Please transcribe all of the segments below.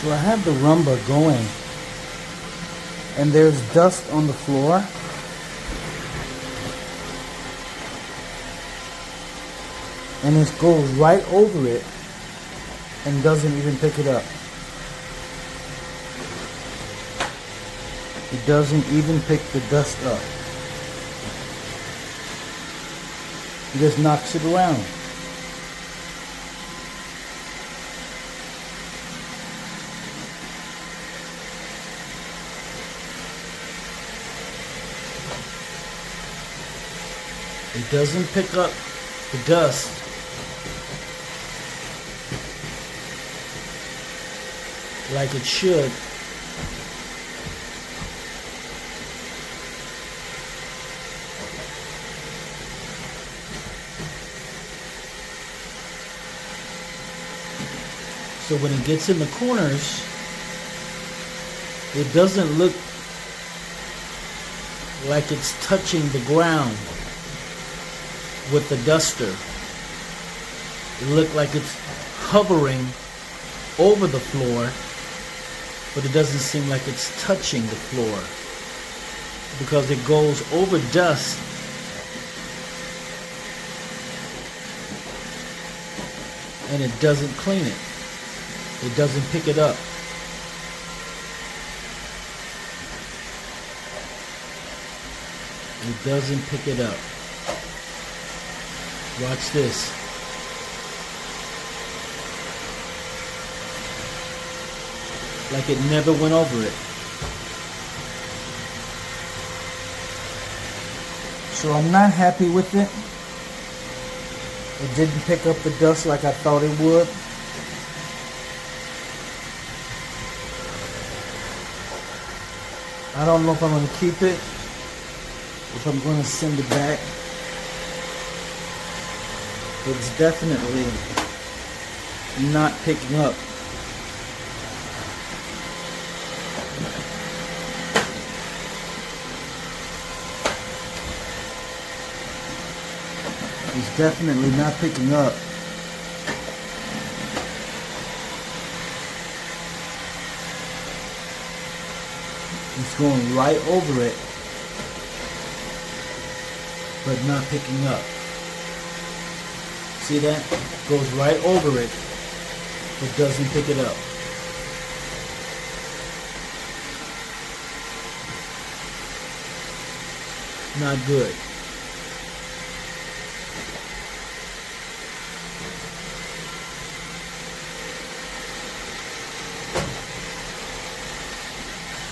So I have the Roomba going, and there's dust on the floor. And it goes right over it and doesn't even pick it up. It doesn't even pick the dust up. It just knocks it around. It doesn't pick up the dust like it should. So when it gets in the corners, it doesn't look like it's touching the ground with the duster. It looked like it's hovering over the floor, but it doesn't seem like it's touching the floor because it goes over dust and it doesn't clean it. It doesn't pick it up. It doesn't pick it up. Watch this. Like it never went over it. So I'm not happy with it. It didn't pick up the dust like I thought it would. I don't know if I'm going to keep it, if I'm going to send it back. It's definitely not picking up. It's definitely not picking up. It's going right over it, but not picking up. See that? Goes right over it, but doesn't pick it up. Not good.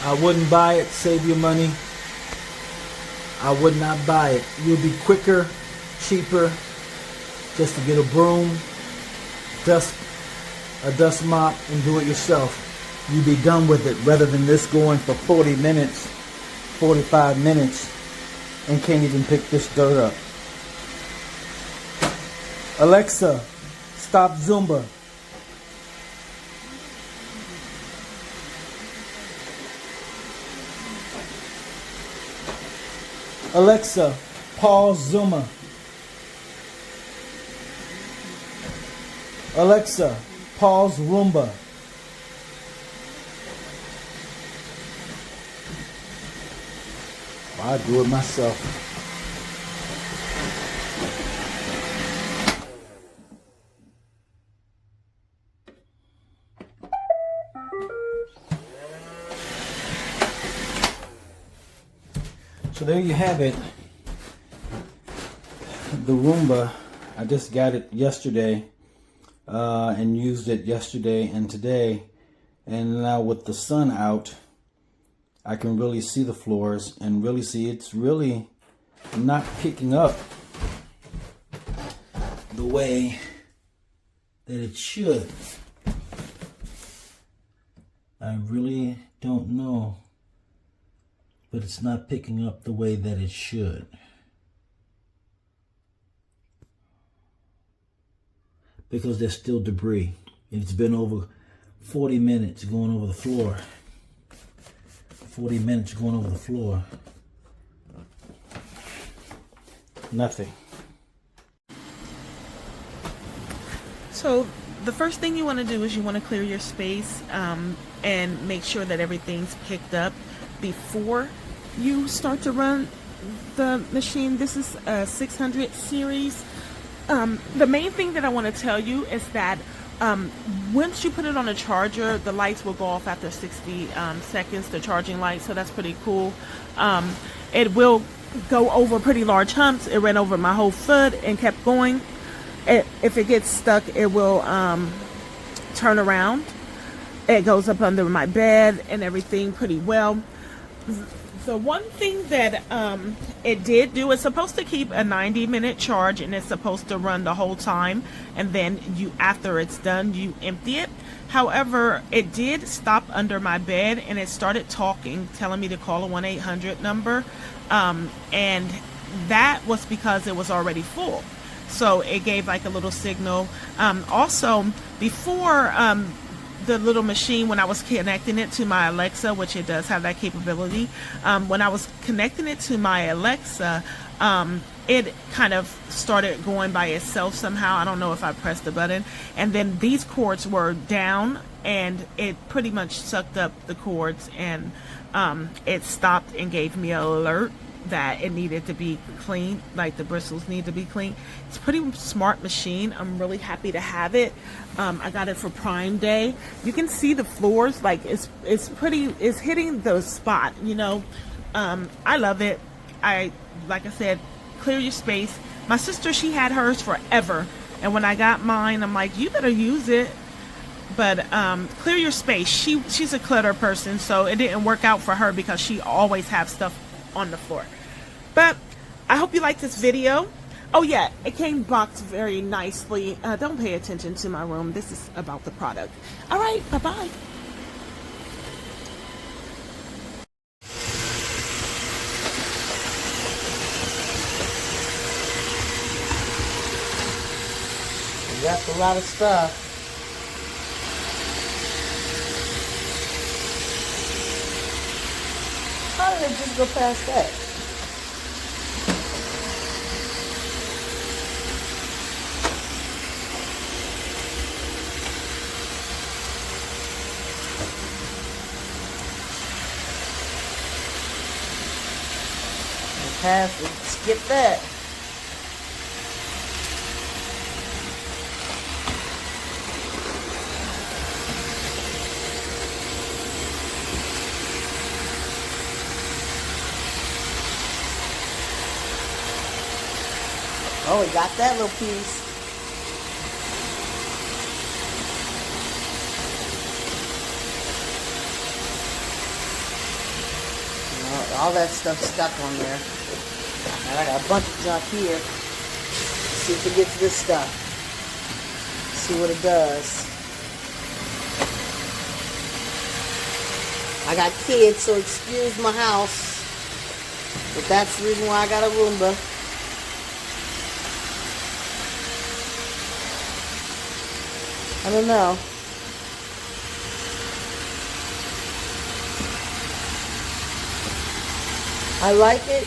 I wouldn't buy it. Save your money. I would not buy it. You'll be quicker, cheaper, just to get a broom, a dust mop, and do it yourself. You'd be done with it rather than this going for 40 minutes, 45 minutes, and can't even pick this dirt up. Alexa, stop Zumba. Alexa, pause Zumba. Alexa, pause Roomba. I do it myself. So there you have it. The Roomba. I just got it yesterday and used it yesterday and today. And now with the sun out, I can really see the floors and really see it's really not picking up the way that it should. I really don't know, but it's not picking up the way that it should. Because there's still debris. It's been over 40 minutes going over the floor. 40 minutes going over the floor. Nothing. So the first thing you want to do is you want to clear your space and make sure that everything's picked up before you start to run the machine. This is a 600 series. The main thing that I want to tell you is that once you put it on a charger, the lights will go off after 60 seconds, the charging light, so that's pretty cool. It will go over pretty large humps. It ran over my whole foot and kept going. If it gets stuck, it will turn around. It goes up under my bed and everything pretty well. The one thing that it did do, it's supposed to keep a 90-minute charge, and it's supposed to run the whole time, and then after it's done, you empty it. However, it did stop under my bed, and it started talking, telling me to call a 1-800 number, and that was because it was already full. So it gave like a little signal. Also, before the little machine, when I was connecting it to my Alexa, which it does have that capability, when I was connecting it to my Alexa, it kind of started going by itself somehow. I don't know if I pressed the button, and then these cords were down, and it pretty much sucked up the cords, and it stopped and gave me an alert that it needed to be clean, like the bristles need to be clean. It's a pretty smart machine. I'm really happy to have it. I got it for Prime Day. You can see the floors, like it's hitting the spot, you know. I love it. Like I said, clear your space. My sister, she had hers forever, and when I got mine, I'm like, you better use it. But clear your space. She's a clutter person, so it didn't work out for her because she always have stuff on the floor. But I hope you like this video. Oh yeah, it came boxed very nicely. Don't pay attention to my room. This is about the product. All right, bye-bye. That's a lot of stuff. How did it just go past that? Skip that. Oh, we got that little piece. All that stuff stuck on there. And I got a bunch of junk here. Let's see if it gets this stuff. See what it does. I got kids, so excuse my house. But that's the reason why I got a Roomba. I don't know. I like it.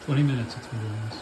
$20 it's been doing this.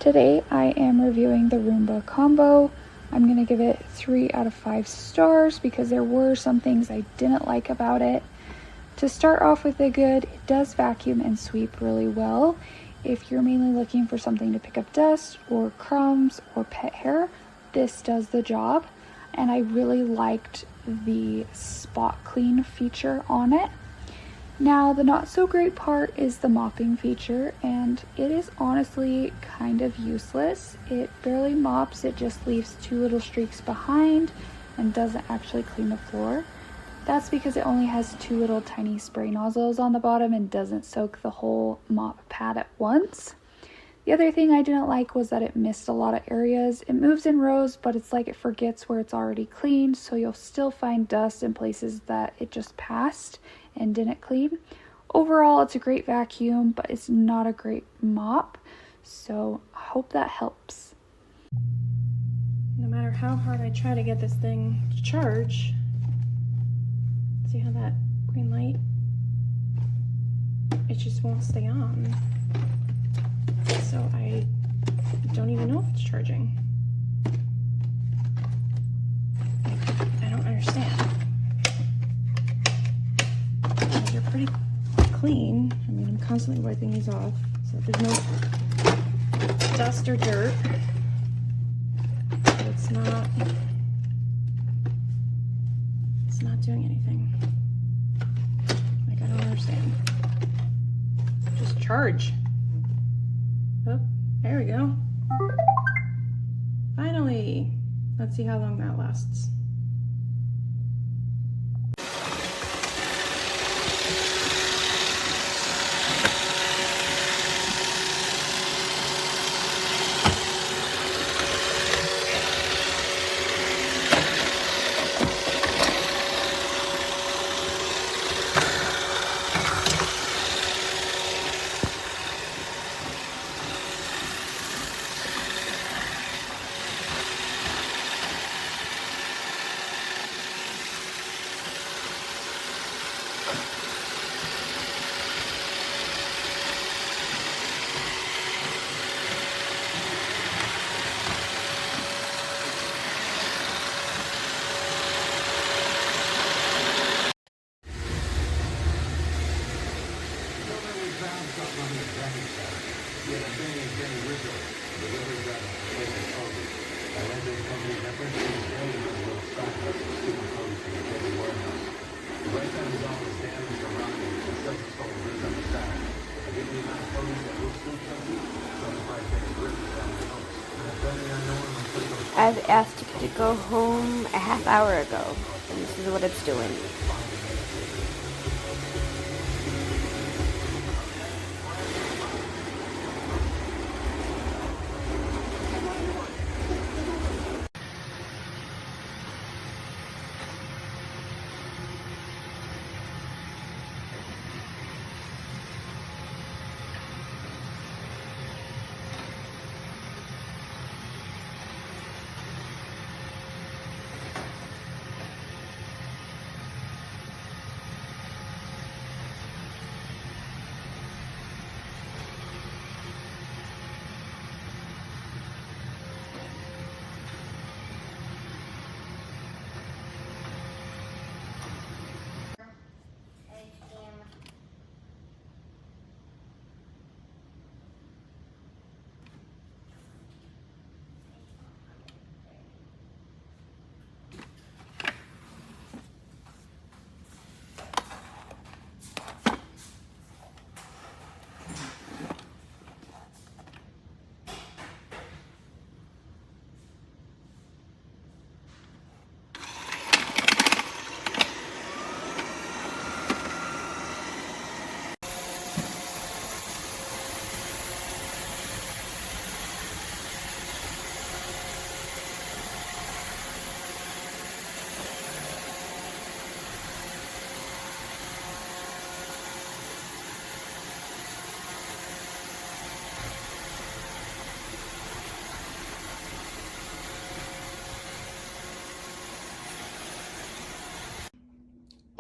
Today I am reviewing the Roomba combo. I'm going to give it 3 out of 5 stars because there were some things I didn't like about it. To start off with the good, it does vacuum and sweep really well. If you're mainly looking for something to pick up dust or crumbs or pet hair, this does the job. And I really liked the spot clean feature on it. Now, the not so great part is the mopping feature, and it is honestly kind of useless. It barely mops, it just leaves 2 little streaks behind and doesn't actually clean the floor. That's because it only has 2 little tiny spray nozzles on the bottom and doesn't soak the whole mop pad at once. The other thing I didn't like was that it missed a lot of areas. It moves in rows, but it's like it forgets where it's already cleaned, so you'll still find dust in places that it just passed and didn't clean. Overall, it's a great vacuum, but it's not a great mop, so I hope that helps. No matter how hard I try to get this thing to charge, see how that green light, it just won't stay on. So I don't even know if it's charging. I don't understand. They're pretty clean. I mean, I'm constantly wiping these off so that there's no dust or dirt. But it's not doing anything. Like, I don't understand. Just charge. Oh, there we go. Finally. Let's see how long that lasts. I've asked it to go home a half hour ago, and this is what it's doing.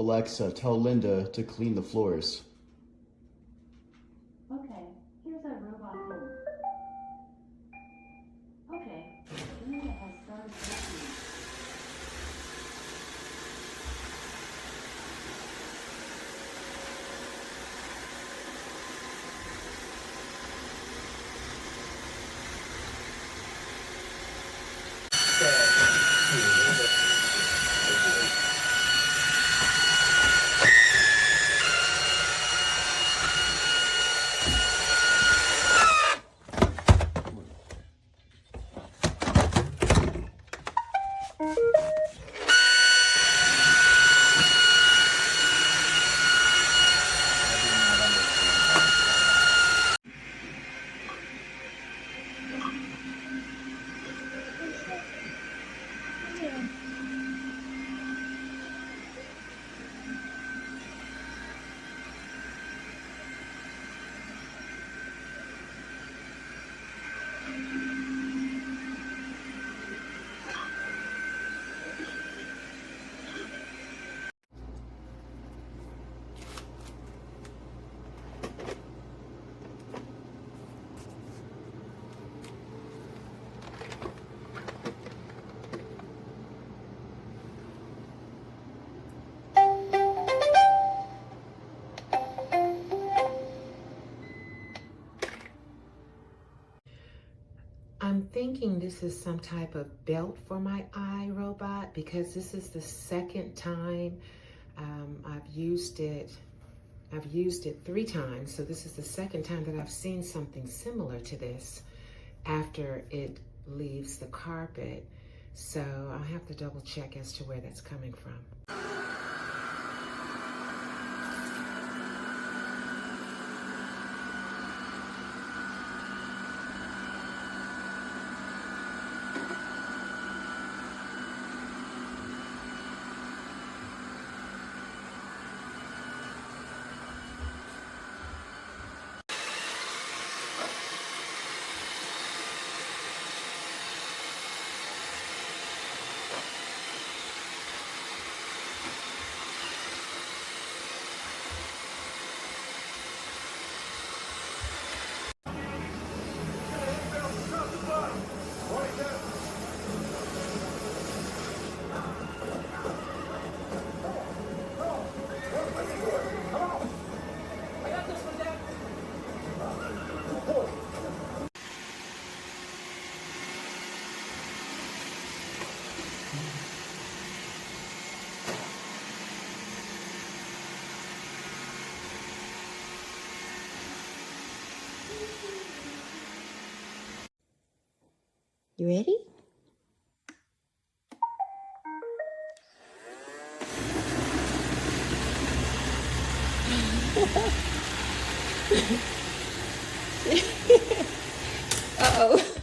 Alexa, tell Linda to clean the floors. Okay, here's our robot home. Okay, Linda has started working. I'm thinking this is some type of belt for my iRobot because this is the second time I've used it. I've used it 3 times, so this is the second time that I've seen something similar to this after it leaves the carpet. So I'll have to double check as to where that's coming from. You ready? Uh-oh.